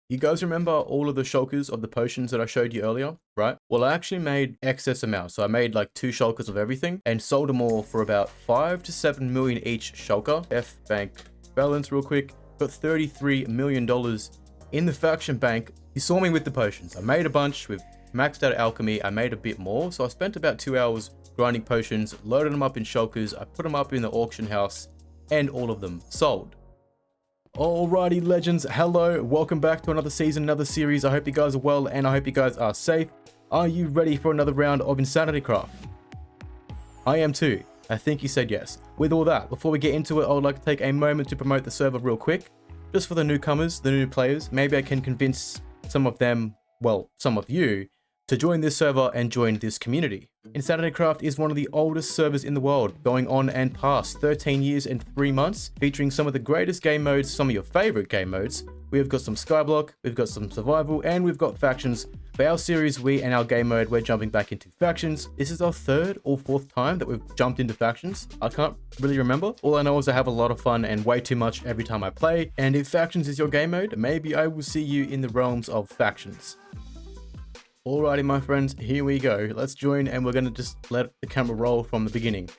You guys remember all of the shulkers of the potions that I showed you earlier, right? Well, I actually made excess amounts. So I made like 2 shulkers of everything and sold them all for about 5 to 7 million each shulker. F bank balance real quick. Got $33 million in the faction bank. You saw me with the potions. I made a bunch with maxed out alchemy. I made a bit more. So I spent about 2 hours grinding potions, loaded them up in shulkers. I put them up in the auction house and all of them sold. Alrighty, legends, hello, welcome back to another season, another series. I hope you guys are well and I hope you guys are safe. Are you ready for another round of InsanityCraft? I am too. I think you said yes. With all that, before we get into it, I would like to take a moment to promote the server real quick. Just for the newcomers, the new players, maybe I can convince some of them, well, some of you, to join this server and join this community. InsanityCraft is one of the oldest servers in the world, going on and past 13 years and 3 months, featuring some of the greatest game modes, some of your favorite game modes. We have got some Skyblock, we've got some survival, and we've got factions. For our series, we and our game mode, we're jumping back into factions. This is our 3rd or 4th time that we've jumped into factions. I can't really remember. All I know is I have a lot of fun and way too much every time I play. And if factions is your game mode, maybe I will see you in the realms of factions. Alrighty, my friends, here we go. Let's join and we're going to just let the camera roll from the beginning.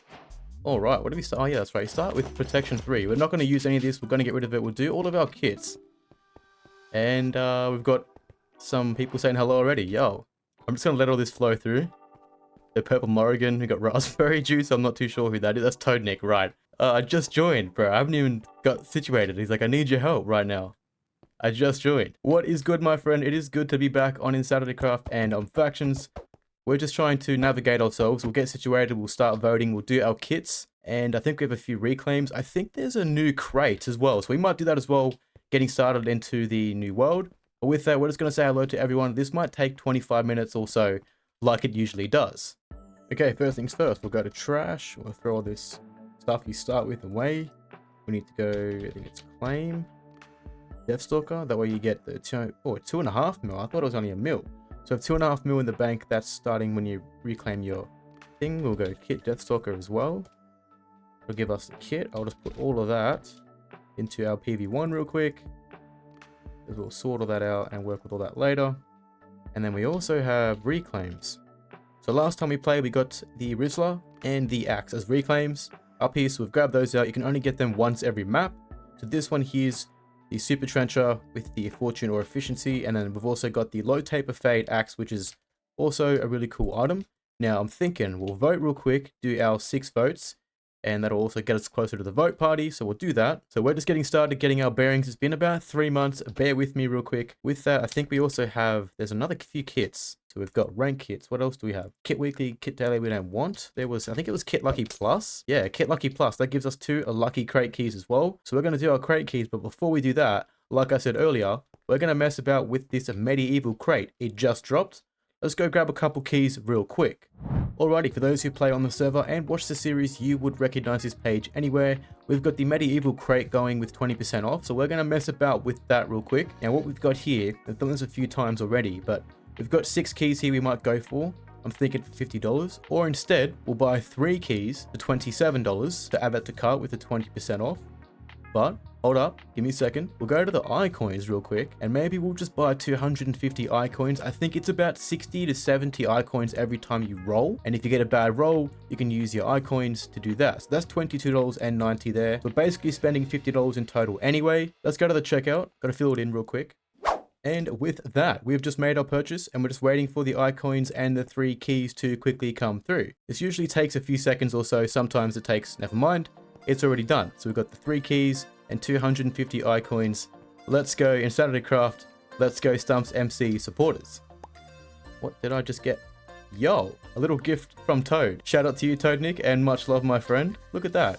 Alright, what do we start? Oh yeah, that's right. Start with protection 3. We're not going to use any of this. We're going to get rid of it. We'll do all of our kits. And we've got some people saying hello already. Yo, I'm just going to let all this flow through. The Purple Morrigan, we got Raspberry Juice. I'm not too sure who that is. That's Toadnick, right. I just joined, bro. I haven't even got situated. He's like, I need your help right now. I just joined. What is good, my friend? It is good to be back on InsanityCraft and on factions. We're just trying to navigate ourselves. We'll get situated. We'll start voting. We'll do our kits. And I think we have a few reclaims. I think there's a new crate as well. So we might do that as well, getting started into the new world. But with that, we're just going to say hello to everyone. This might take 25 minutes or so, like it usually does. Okay, first things first. We'll go to trash. We'll throw all this stuff you start with away. We need to go, I think it's claim. Deathstalker, that way you get the 2.5 mil. I thought it was only a mil. So if 2.5 mil in the bank, that's starting when you reclaim your thing. We'll go kit Deathstalker as well. It'll give us the kit. I'll just put all of that into our PV1 real quick. We'll sort all that out and work with all that later. And then we also have reclaims. So last time we played, we got the Rizzler and the Axe as reclaims. Up here, so we've grabbed those out. You can only get them once every map. So this one here's the Super Trencher with the Fortune or Efficiency, and then we've also got the Low Taper Fade Axe, which is also a really cool item. Now I'm thinking we'll vote real quick, do our 6 votes, and that'll also get us closer to the vote party, so we'll do that. So we're just getting started, getting our bearings. It's been about 3 months, bear with me real quick. With that, I think we also have, there's another few kits. So we've got rank kits. What else do we have? Kit weekly, kit daily we don't want. There was, I think it was Kit Lucky Plus. Yeah, Kit Lucky Plus. That gives us 2 lucky crate keys as well. So we're going to do our crate keys, but before we do that, like I said earlier, we're going to mess about with this medieval crate. It just dropped. Let's go grab a couple keys real quick. Alrighty, for those who play on the server and watch the series, you would recognize this page anywhere. We've got the medieval crate going with 20% off, so we're going to mess about with that real quick. Now what we've got here, I've done this a few times already, but we've got 6 keys here we might go for. I'm thinking for $50, or instead we'll buy 3 keys for $27 to add that to cart with the 20% off. But hold up, give me a second. We'll go to the iCoins real quick, and maybe we'll just buy 250 iCoins. I think it's about 60 to 70 iCoins every time you roll. And if you get a bad roll, you can use your iCoins to do that. So that's $22.90 there. We're basically spending $50 in total anyway. Let's go to the checkout. Got to fill it in real quick. And with that, we've just made our purchase and we're just waiting for the iCoins and the 3 keys to quickly come through. This usually takes a few seconds or so. Sometimes it takes, never mind. It's already done. So we've got the 3 keys and 250 iCoins. Let's go InsanityCraft. Let's go StumpsMC supporters. What did I just get? Yo, a little gift from Toad. Shout out to you, Toadnick, and much love, my friend. Look at that.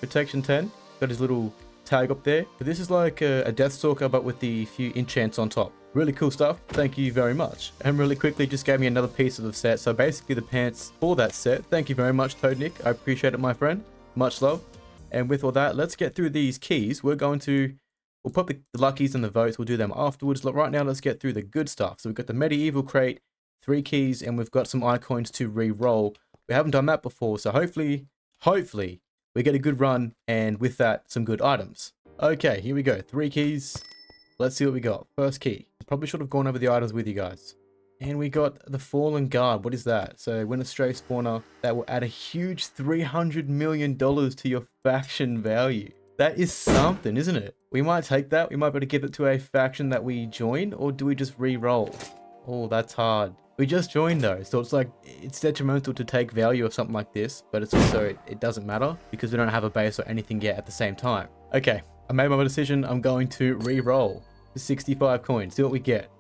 Protection 10. Got his little tag up there. But this is like a Deathstalker, but with the few enchants on top. Really cool stuff. Thank you very much. And really quickly, just gave me another piece of the set. So basically the pants for that set. Thank you very much, Toadnick. I appreciate it, my friend. Much love. And with all that, let's get through these keys. We'll put the luckies and the votes. We'll do them afterwards. Right now, let's get through the good stuff. So we've got the medieval crate, 3 keys, and we've got some iCoins to re-roll. We haven't done that before, so hopefully, we get a good run, and with that, some good items. Okay, here we go. 3 keys. Let's see what we got. First key. Probably should have gone over the items with you guys. And we got the Fallen Guard. What is that? So win a stray spawner that will add a huge $300 million to your faction value. That is something, isn't it? We might take that. We might be able to give it to a faction that we join, or do we just re-roll? Oh, that's hard. We just joined though, so it's like, it's detrimental to take value of something like this, but it's also, it doesn't matter because we don't have a base or anything yet at the same time. Okay, I made my decision. I'm going to re-roll for 65 coins. See what we get.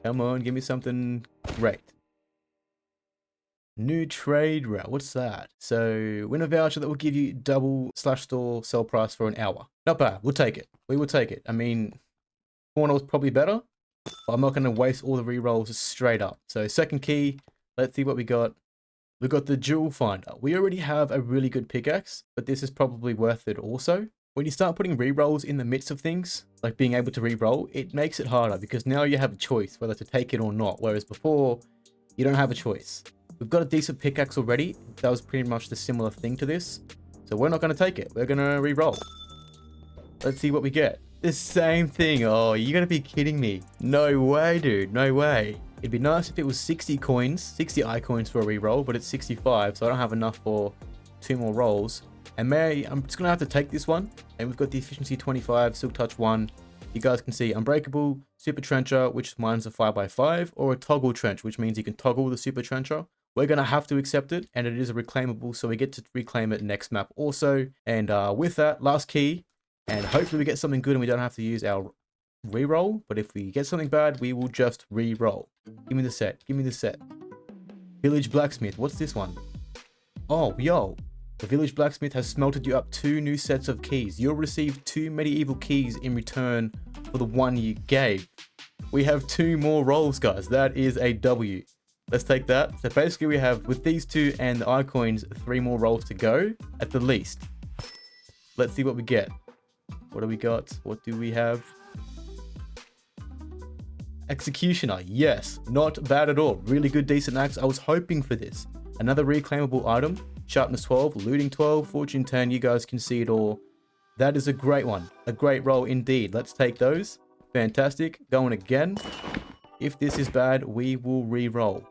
Come on, give me something great. New trade route. What's that? So win a voucher that will give you double /store sell price for an hour. Not bad. We'll take it. We will take it. I mean, corner was probably better, but I'm not going to waste all the rerolls straight up. So second key. Let's see what we got. We got the Jewel Finder. We already have a really good pickaxe, but this is probably worth it also. When you start putting rerolls in the midst of things, like being able to reroll, it makes it harder because now you have a choice whether to take it or not. Whereas before, you don't have a choice. We've got a decent pickaxe already. That was pretty much the similar thing to this. So we're not going to take it. We're going to reroll. Let's see what we get. The same thing. Oh, you're going to be kidding me. No way, dude. No way. It'd be nice if it was 60 coins, 60 iCoins for a reroll, but it's 65. So I don't have enough for 2 more rolls. And I'm just going to have to take this one. And we've got the efficiency 25, silk touch 1. You guys can see unbreakable, super trencher, which mine's a 5x5, or a toggle trench, which means you can toggle the super trencher. We're going to have to accept it, and it is a reclaimable, so we get to reclaim it next map also. And with that, last key, and hopefully we get something good and we don't have to use our reroll. But if we get something bad, we will just reroll. Give me the set. Give me the set. Village Blacksmith. What's this one? Oh, yo. The Village Blacksmith has smelted you up 2 new sets of keys. You'll receive 2 medieval keys in return for the 1 you gave. We have 2 more rolls, guys. That is a W. Let's take that. So basically we have, with these 2 and the iCoins, 3 more rolls to go at the least. Let's see what we get. What do we got? What do we have? Executioner. Yes, not bad at all. Really good, decent axe. I was hoping for this. Another reclaimable item. Sharpness 12, looting 12, fortune 10. You guys can see it all. That is a great one. A great roll indeed. Let's take those. Fantastic. Going again. If this is bad, we will re-roll.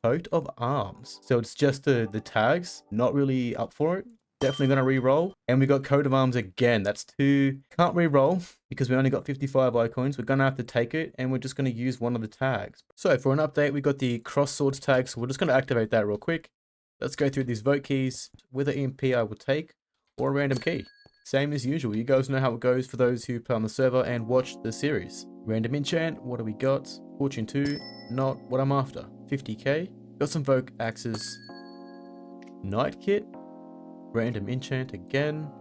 Coat of arms. So it's just the tags. Not really up for it. Definitely going to re-roll. And we got coat of arms again. That's 2. Can't re-roll because we only got 55 iCoins. We're going to have to take it, and we're just going to use one of the tags. So for an update, we got the cross swords tag. So we're just going to activate that real quick. Let's go through these vote keys. With an EMP I will take, or a random key. Same as usual. You guys know how it goes for those who play on the server and watch the series. Random enchant. What do we got? Fortune 2. Not what I'm after. 50k. Got some Vogue axes. Night kit. Random enchant again,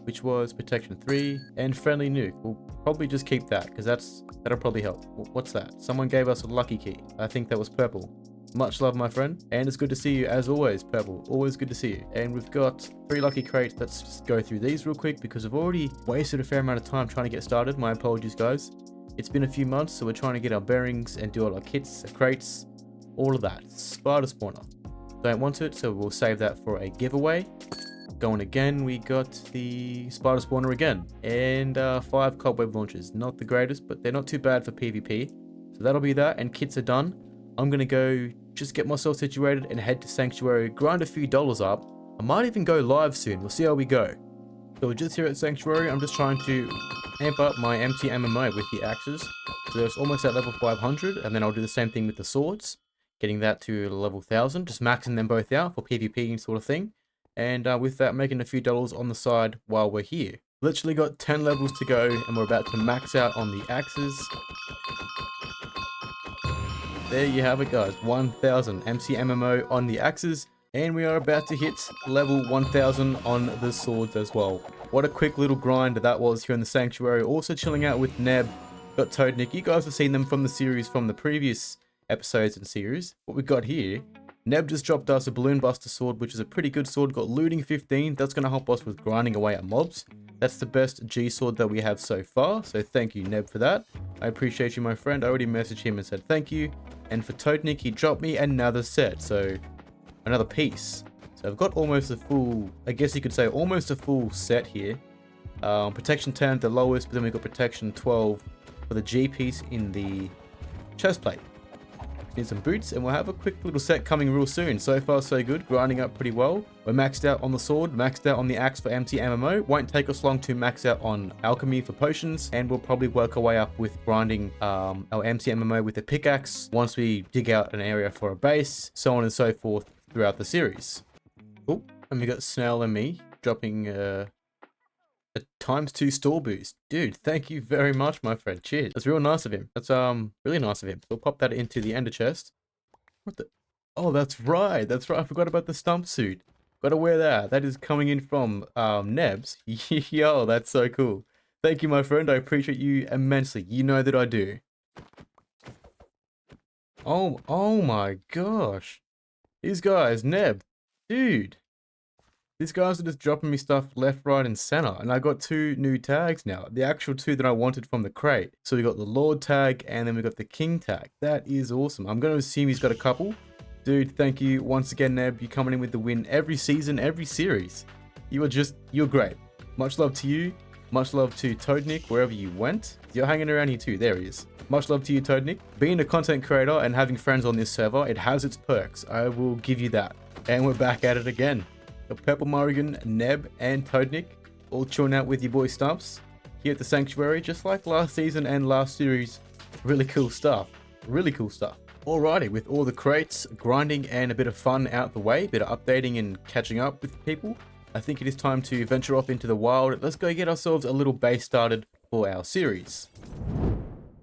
which was protection 3, and friendly nuke. We'll probably just keep that because that'll probably help. What's that? Someone gave us a lucky key. I think that was purple. Much love, my friend, and it's good to see you as always, Purple. Always good to see you. And we've got 3 lucky crates. Let's just go through these real quick because I've already wasted a fair amount of time trying to get started. My apologies, guys. It's been a few months, so we're trying to get our bearings and do all our kits, our crates, all of that. Spider spawner. Don't want it, so we'll save that for a giveaway. Going again, we got the spider spawner again, and 5 cobweb launchers. Not the greatest, but they're not too bad for PvP. So that'll be that, and kits are done. I'm gonna go just get myself situated and head to Sanctuary, grind a few dollars up. I might even go live soon. We'll see how we go. So we're just here at Sanctuary. I'm just trying to amp up my empty MMO with the axes. So it's almost at level 500, and then I'll do the same thing with the swords, getting that to level 1000, just maxing them both out for PvP sort of thing. And with that, making a few dollars on the side while we're here. Literally got 10 levels to go, and we're about to max out on the axes. There you have it, guys. 1000 MC MMO on the axes, and we are about to hit level 1000 on the swords as well. What a quick little grind that was here in the Sanctuary. Also chilling out with Neb, got Toad Nick. You guys have seen them from the series, from the previous episodes and series. What we got here, Neb just dropped us a Balloon Buster sword, which is a pretty good sword. Got looting 15. That's going to help us with grinding away at mobs. That's the best G sword that we have so far. So thank you, Neb, for that. I appreciate you, my friend. I already messaged him and said thank you. And for Totnik, he dropped me another set. So another piece. So I've got almost a full, I guess you could say almost a full set here. Protection 10 the lowest, but then we got protection 12 for the G piece in the chest plate. Need some boots, and we'll have a quick little set coming real soon. So far so good, grinding up pretty well. We're maxed out on the sword, maxed out on the axe for empty MMO. Won't take us long to max out on alchemy for potions, and we'll probably work our way up with grinding our empty MMO with the pickaxe once we dig out an area for a base, so on and so forth throughout the series. Oh, and we got Snail and me dropping a ×2 store boost. Dude, thank you very much, my friend. Cheers. That's real nice of him. That's really nice of him. We'll pop that into the ender chest. What the? Oh, that's right. That's right. I forgot about the stump suit. Gotta wear that. That is coming in from Nebs. Yo, that's so cool. Thank you, my friend. I appreciate you immensely. You know that I do. Oh my gosh. These guys, Neb. Dude. These guys are just dropping me stuff left, right, and center. And I got 2 new tags now. The actual 2 that I wanted from the crate. So we got the Lord tag, and then we got the King tag. That is awesome. I'm going to assume he's got a couple. Dude, thank you once again, Neb. You're coming in with the win every season, every series. You're great. Much love to you. Much love to Toadnik, wherever you went. You're hanging around here too. There he is. Much love to you, Toadnik. Being a content creator and having friends on this server, it has its perks. I will give you that. And we're back at it again. Purple Morrigan, Neb, and Toadnik all chilling out with your boy Stumps here at the Sanctuary, just like last season and last series. Really cool stuff. Really cool stuff. Alrighty, with all the crates, grinding, and a bit of fun out the way, a bit of updating and catching up with people, I think it is time to venture off into the wild. Let's go get ourselves a little base started for our series.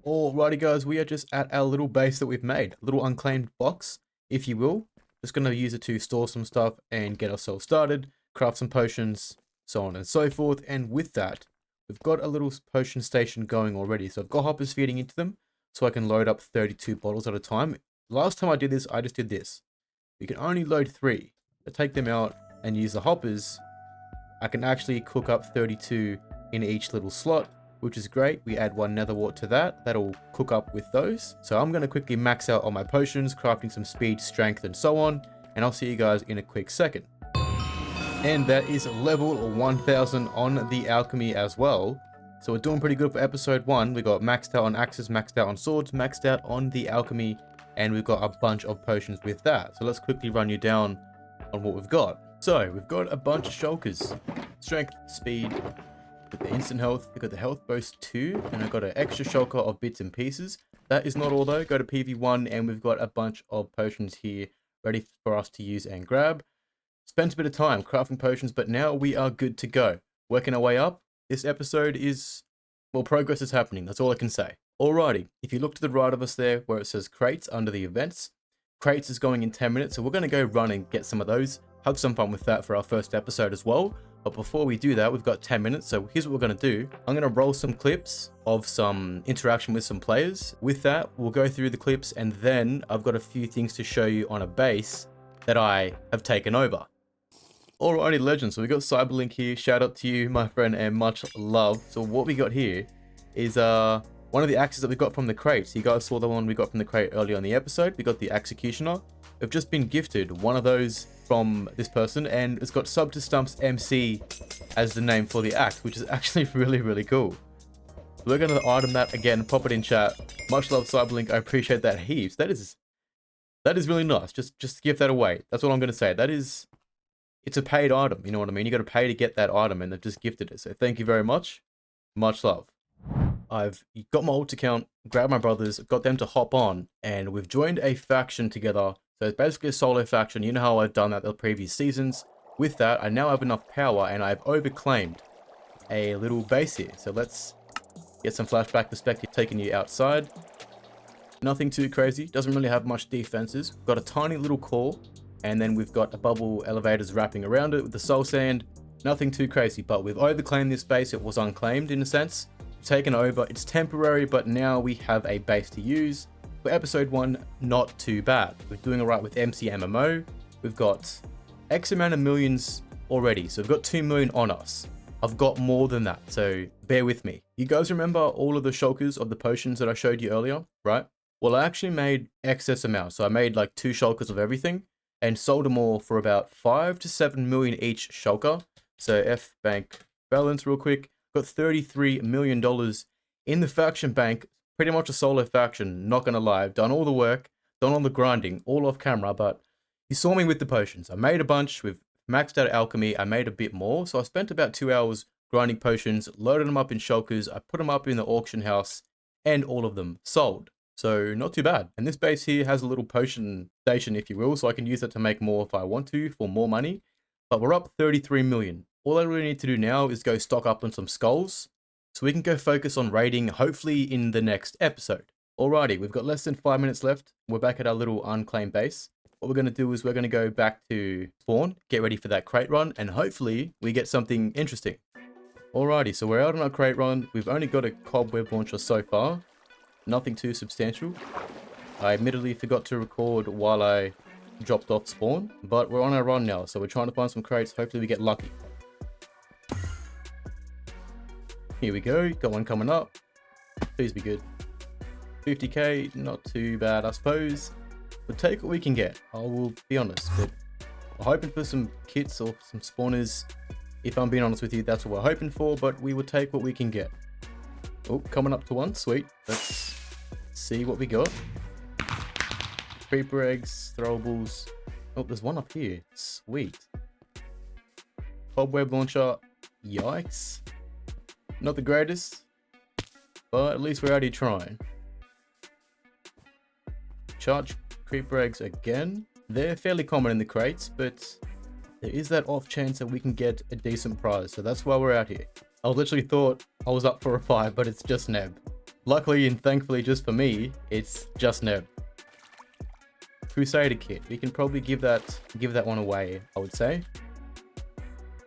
Alrighty guys, we are just at our little base that we've made. A little unclaimed box, if you will. Just going to use it to store some stuff and get ourselves started, craft some potions, so on and so forth. And with that, we've got a little potion station going already. So I've got hoppers feeding into them, so I can load up 32 bottles at a time. Last time I did this, I just did this. You can only load 3. I take them out and use the hoppers. I can actually cook up 32 in each little slot, which is great. We add 1 nether wart to that. That'll cook up with those. So I'm going to quickly max out all my potions, crafting some speed, strength, and so on. And I'll see you guys in a quick second. And that is level 1000 on the alchemy as well. So we're doing pretty good for episode 1. We got maxed out on axes, maxed out on swords, maxed out on the alchemy, and we've got a bunch of potions with that. So let's quickly run you down on what we've got. So we've got a bunch of shulkers. Strength, speed, with the instant health. We've got the health boost 2, and I've got an extra shulker of bits and pieces. That is not all though. Go to PV1, and we've got a bunch of potions here ready for us to use and grab. Spent a bit of time crafting potions, but now we are good to go. Working our way up. This episode is, well, progress is happening. That's all I can say. Alrighty, if you look to the right of us there where it says crates under the events, crates is going in 10 minutes, so we're going to go run and get some of those. Have some fun with that for our first episode as well. But before we do that, we've got 10 minutes, so here's what we're going to do. I'm going to roll some clips of some interaction with some players. With that, we'll go through the clips, and then I've got a few things to show you on a base that I have taken over. Alrighty, legends, so we got Cyberlink here. Shout out to you, my friend, and much love. So what we got here is one of the axes that we got from the crates. You guys saw the one we got from the crate earlier on the episode. We got the Executioner. We've just been gifted one of those from this person, and it's got sub to StumpsMC as the name for the axe, which is actually really, really cool. We're going to item that again, pop it in chat. Much love, Cyberlink. I appreciate that heaps. That is really nice. Just give that away. That's what I'm going to say. It's a paid item, you know what I mean? You got to pay to get that item, and they've just gifted it. So thank you very much. Much love. I've got my alt account, grabbed my brothers, got them to hop on, and we've joined a faction together. So it's basically a solo faction. You know how I've done that the previous seasons. With that, I now have enough power, and I've overclaimed a little base here. So let's get some flashback perspective, taking you outside. Nothing too crazy. Doesn't really have much defenses. We've got a tiny little core. And then we've got a bubble elevators wrapping around it with the soul sand. Nothing too crazy, but we've overclaimed this base. It was unclaimed in a sense. We've taken over. It's temporary, but now we have a base to use. For episode 1, not too bad. We're doing alright with MC MMO. We've got X amount of millions already. So we've got 2 million on us. I've got more than that, so bear with me. You guys remember all of the shulkers of the potions that I showed you earlier, right? Well, I actually made excess amounts. So I made like 2 shulkers of everything, and sold them all for about 5 to 7 million each shulker. So F bank balance real quick. Got $33 million in the faction bank. Pretty much a solo faction, not gonna lie. I've done all the work, done all the grinding, all off camera, but you saw me with the potions. I made a bunch, we've maxed out alchemy, I made a bit more, so I spent about 2 hours grinding potions, loaded them up in shulkers, I put them up in the auction house, and all of them sold. So not too bad. And this base here has a little potion station, if you will, so I can use it to make more if I want to for more money. But we're up 33 million. All I really need to do now is go stock up on some skulls, so we can go focus on raiding, hopefully in the next episode. Alrighty, we've got less than 5 minutes left. We're back at our little unclaimed base. What we're going to do is we're going to go back to spawn, get ready for that crate run, and hopefully we get something interesting. Alrighty, so we're out on our crate run. We've only got a cobweb launcher so far. Nothing too substantial. I admittedly forgot to record while I dropped off spawn, but we're on our run now, so we're trying to find some crates. Hopefully we get lucky. Here we go, got one coming up. Please be good. 50k, not too bad I suppose. We'll take what we can get, I will be honest, but we're hoping for some kits or some spawners. If I'm being honest with you, that's what we're hoping for, but we will take what we can get. Oh, coming up to one, sweet. Let's see what we got. Creeper eggs, throwables. Oh, there's one up here, sweet. Cobweb launcher, yikes. Not the greatest, but at least we're already trying. Charge creeper eggs again. They're fairly common in the crates, but there is that off chance that we can get a decent prize, so that's why we're out here. I literally thought I was up for a 5, but it's just Neb. Luckily and thankfully just for me, it's just Neb. Crusader kit. We can probably give that one away, I would say.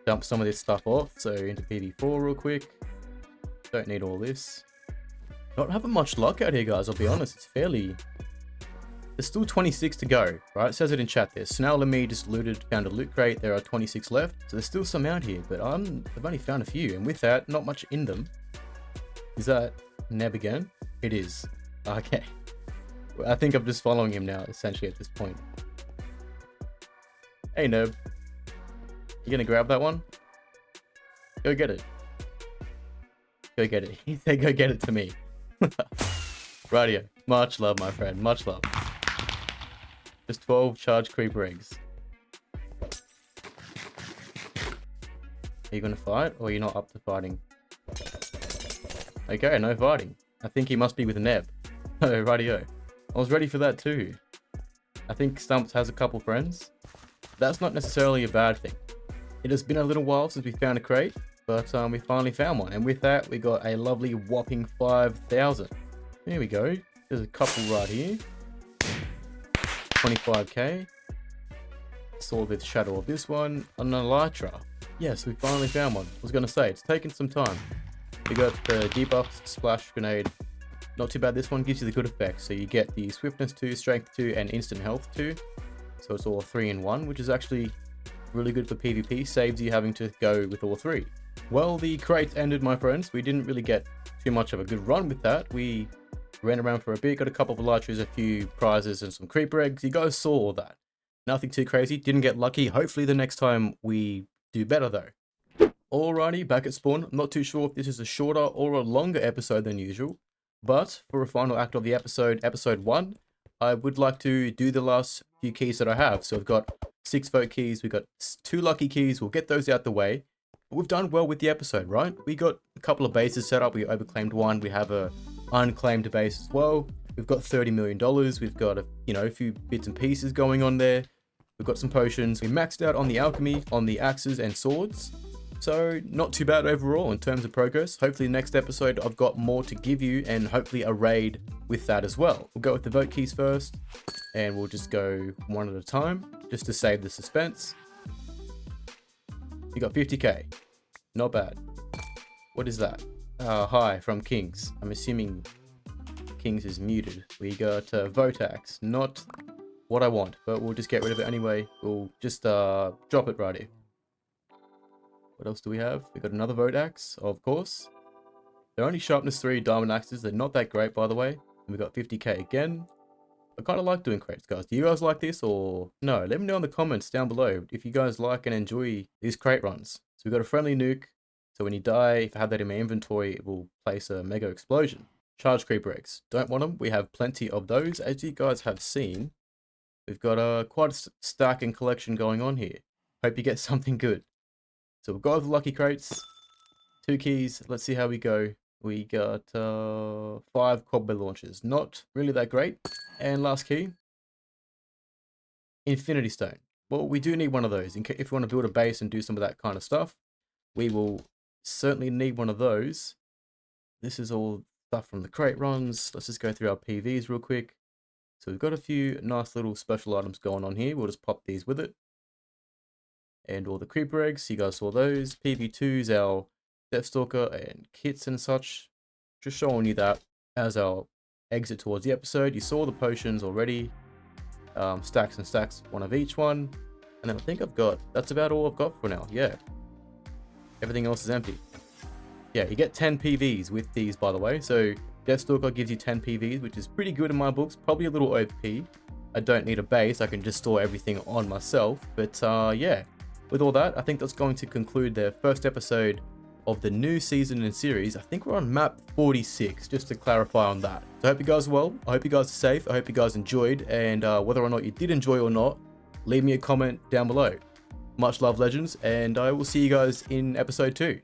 Dump some of this stuff off, so into PV4 real quick. Don't need all this. Not having much luck out here, guys, I'll be honest. It's fairly... There's still 26 to go, right? It says it in chat there. Snail and me just found a loot crate. There are 26 left. So there's still some out here, but I've only found a few. And with that, not much in them. Is that Neb again? It is. Okay. I think I'm just following him now, essentially, at this point. Hey, Neb. You gonna grab that one? Go get it. Go get it. He said go get it to me. Rightio. Much love, my friend. Much love. Just 12 charged creeper eggs. Are you gonna fight, or are you not up to fighting? Okay, no fighting. I think he must be with a Neb. Oh, rightio. I was ready for that too. I think Stumps has a couple friends. That's not necessarily a bad thing. It has been a little while since we found a crate, but we finally found one. And with that, we got a lovely whopping 5,000. There we go. There's a couple right here. 25k. Saw the shadow of this one. An elytra. Yes, we finally found one. I was going to say, it's taken some time. We got the debuff splash grenade. Not too bad. This one gives you the good effects. So you get the swiftness 2, strength 2, and instant health 2. So it's all 3 in 1, which is actually really good for PvP. Saves you having to go with all 3. Well, the crate ended, my friends. We didn't really get too much of a good run with that. We ran around for a bit, got a couple of elytras, a few prizes, and some creeper eggs. You guys saw all that. Nothing too crazy. Didn't get lucky. Hopefully the next time we do better though. Alrighty, back at spawn. I'm not too sure if this is a shorter or a longer episode than usual, but for a final act of the episode 1, I would like to do the last few keys that I have. So I've got 6 vote keys, we've got 2 lucky keys. We'll get those out the way. We've done well with the episode, right? We got a couple of bases set up. We overclaimed one. We have a unclaimed base as well. We've got $30 million. We've got a few bits and pieces going on there. We've got some potions. We maxed out on the alchemy, on the axes and swords. So not too bad overall in terms of progress. Hopefully next episode I've got more to give you, and hopefully a raid with that as well. We'll go with the vote keys first, and we'll just go one at a time just to save the suspense. You got 50k. Not bad. What is that? Hi from Kings. I'm assuming Kings is muted. We got vote axe. Not what I want, but we'll just get rid of it anyway. We'll just drop it right here. What else do we have? We got another vote axe, of course. They're only sharpness 3 diamond axes. They're not that great, by the way. And we got 50k again. I kind of like doing crates, guys. Do you guys like this or no? Let me know in the comments down below if you guys like and enjoy these crate runs. So we got a friendly nuke. So when you die, if I have that in my inventory, it will place a mega explosion. Charge creeper eggs. Don't want them. We have plenty of those. As you guys have seen, we've got quite a stack and collection going on here. Hope you get something good. So we'll go over the lucky crates. 2 keys. Let's see how we go. We got 5 quad launchers. Not really that great. And last key. Infinity stone. Well, we do need one of those. If we want to build a base and do some of that kind of stuff, we will certainly need one of those. This is all stuff from the crate runs. Let's just go through our PVs real quick. So we've got a few nice little special items going on here. We'll just pop these with it. And all the creeper eggs, you guys saw those. PV2s, our Deathstalker and kits and such. Just showing you that as our exit towards the episode. You saw the potions already. Stacks and stacks, one of each one. And then I think that's about all I've got for now. Yeah. Everything else is empty. Yeah, you get 10 PVs with these, by the way. So Deathstalker gives you 10 PVs, which is pretty good in my books. Probably a little OP. I don't need a base. I can just store everything on myself. But yeah, with all that, I think that's going to conclude the first episode of the new season and series. I think we're on map 46, just to clarify on that. So I hope you guys are well. I hope you guys are safe. I hope you guys enjoyed. And whether or not you did enjoy or not, leave me a comment down below. Much love, legends, and I will see you guys in episode 2.